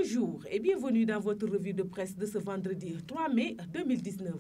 Bonjour et bienvenue dans votre revue de presse de ce vendredi 3 mai 2019.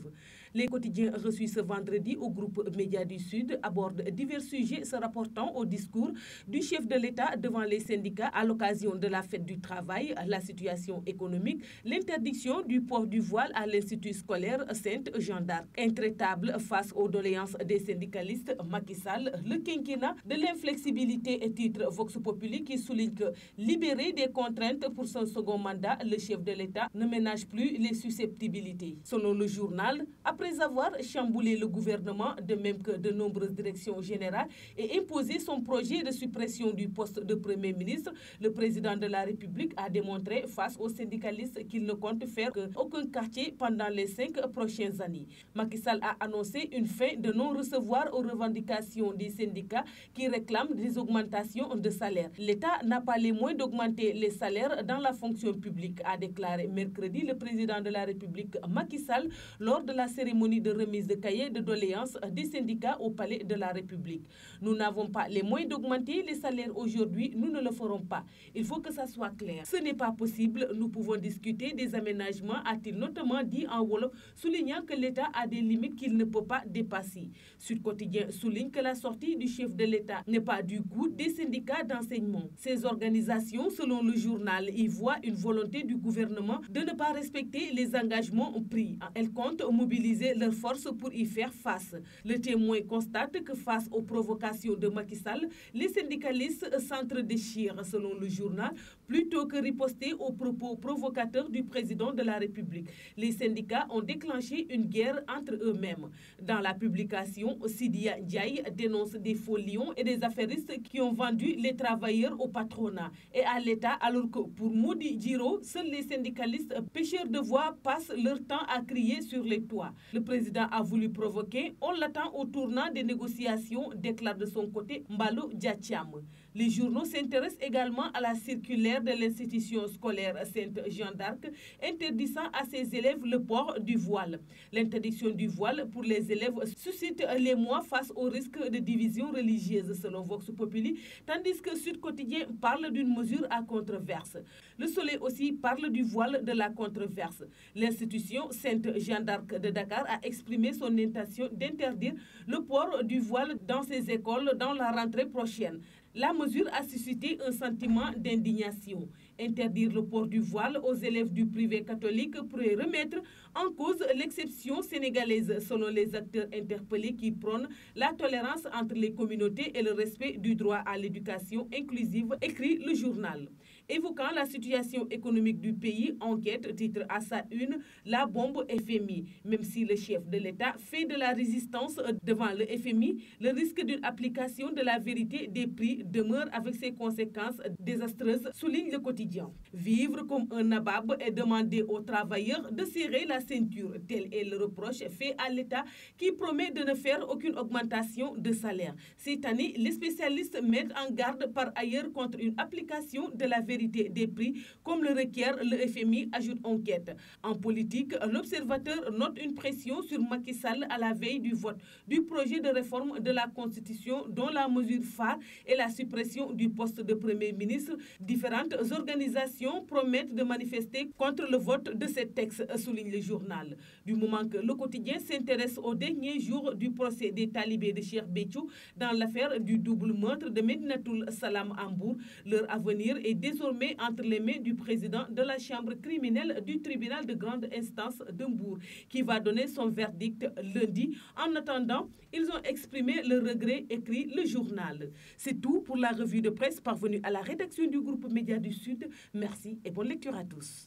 Les quotidiens reçus ce vendredi au groupe Médias du Sud abordent divers sujets se rapportant au discours du chef de l'État devant les syndicats à l'occasion de la fête du travail, la situation économique, l'interdiction du port du voile à l'Institut scolaire Sainte-Jeanne d'Arc. Intraitable face aux doléances des syndicalistes, Macky Sall, le quinquennat de l'inflexibilité et titre Vox Populi qui souligne que libérer des contraintes pour son second mandat, le chef de l'État ne ménage plus les susceptibilités. Selon le journal, après avoir chamboulé le gouvernement, de même que de nombreuses directions générales, et imposé son projet de suppression du poste de Premier ministre, le président de la République a démontré face aux syndicalistes qu'il ne compte faire aucun quartier pendant les 5 prochaines années. Macky Sall a annoncé une fin de non-recevoir aux revendications des syndicats qui réclament des augmentations de salaire. L'État n'a pas les moyens d'augmenter les salaires dans la fonction publique, a déclaré mercredi le président de la République Macky Sall lors de la cérémonie de remise de cahiers de doléances des syndicats au palais de la République. Nous n'avons pas les moyens d'augmenter les salaires aujourd'hui, nous ne le ferons pas. Il faut que ça soit clair. Ce n'est pas possible, nous pouvons discuter des aménagements, a-t-il notamment dit en wolof, soulignant que l'État a des limites qu'il ne peut pas dépasser. Sud Quotidien souligne que la sortie du chef de l'État n'est pas du goût des syndicats d'enseignement. Ces organisations, selon le journal, y voient une volonté du gouvernement de ne pas respecter les engagements pris. Elles comptent mobiliser leurs forces pour y faire face. Le Témoin constate que face aux provocations de Macky Sall, les syndicalistes s'entre-déchirent, selon le journal, plutôt que riposter aux propos provocateurs du président de la République. Les syndicats ont déclenché une guerre entre eux-mêmes. Dans la publication, Sidia Ndiaye dénonce des faux lions et des affairistes qui ont vendu les travailleurs au patronat et à l'État, alors que pour Modi Djiro, seuls les syndicalistes pêcheurs de voix passent leur temps à crier sur les toits. Le président a voulu provoquer, on l'attend au tournant des négociations, déclare de son côté Mbalo Diatiam. Les journaux s'intéressent également à la circulaire de l'institution scolaire Sainte-Jeanne d'Arc interdisant à ses élèves le port du voile. L'interdiction du voile pour les élèves suscite l'émoi face au risque de division religieuse selon Vox Populi, tandis que Sud Quotidien parle d'une mesure à controverse. Le Soleil aussi parle du voile de la controverse. L'institution Sainte-Jeanne d'Arc de Dakar a exprimé son intention d'interdire le port du voile dans ses écoles dans la rentrée prochaine. La mesure a suscité un sentiment d'indignation. Interdire le port du voile aux élèves du privé catholique pourrait remettre en cause l'exception sénégalaise selon les acteurs interpellés qui prônent la tolérance entre les communautés et le respect du droit à l'éducation inclusive, écrit le journal. Évoquant la situation économique du pays, enquête titre à sa une la bombe FMI. Même si le chef de l'État fait de la résistance devant le FMI, le risque d'une application de la vérité des prix demeure avec ses conséquences désastreuses, souligne le quotidien. Vivre comme un nabab et demander aux travailleurs de serrer la ceinture, tel est le reproche fait à l'État qui promet de ne faire aucune augmentation de salaire. Cette année, les spécialistes mettent en garde par ailleurs contre une application de la vérité des prix, comme le requiert le FMI, ajoute enquête. En politique, l'observateur note une pression sur Macky Sall à la veille du vote du projet de réforme de la Constitution dont la mesure phare est la suppression du poste de Premier ministre. Différentes organisations promettent de manifester contre le vote de ces textes, souligne le journal. Du moment que le quotidien s'intéresse aux derniers jours du procès des talibés de Cheikh Béthio dans l'affaire du double meurtre de Medinatoul Salam Ambour, leur avenir est désormais entre les mains du président de la chambre criminelle du tribunal de grande instance de Mbour, qui va donner son verdict lundi. En attendant, ils ont exprimé le regret, écrit le journal. C'est tout pour la revue de presse parvenue à la rédaction du groupe Médias du Sud. Merci et bonne lecture à tous.